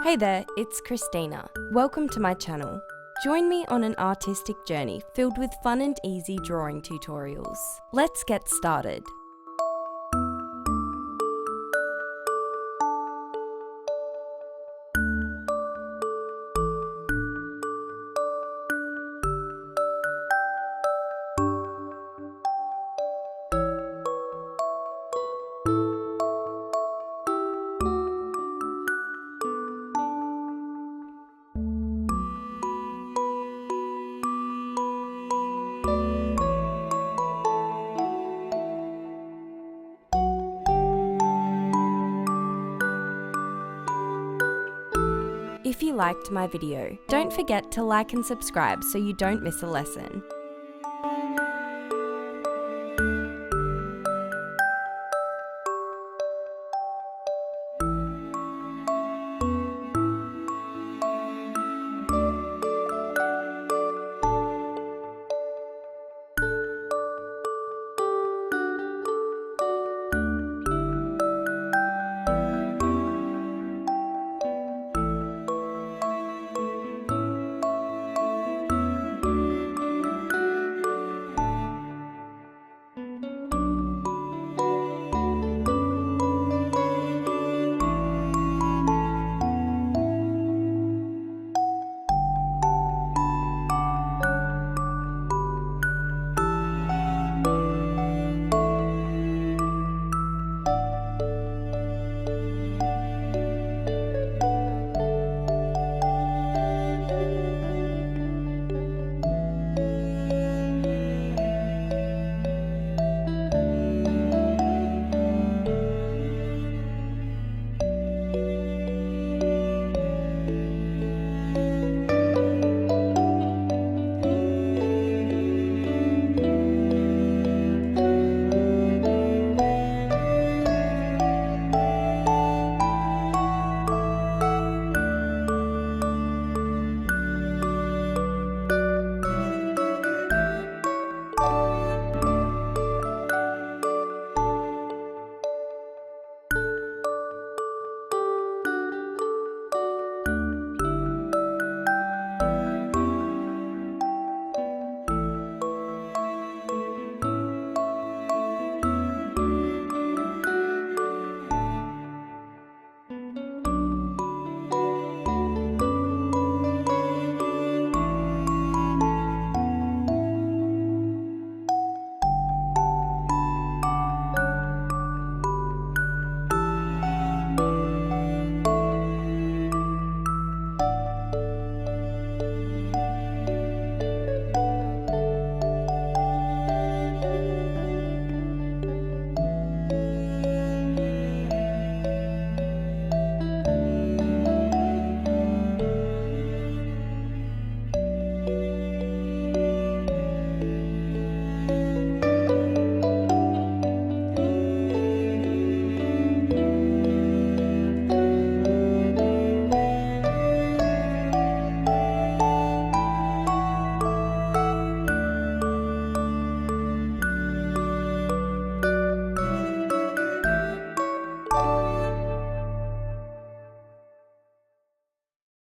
Hey there, it's Christina. Welcome to my channel. Join me on an artistic journey filled with fun and easy drawing tutorials. Let's get started. If you liked my video, don't forget to like and subscribe so you don't miss a lesson.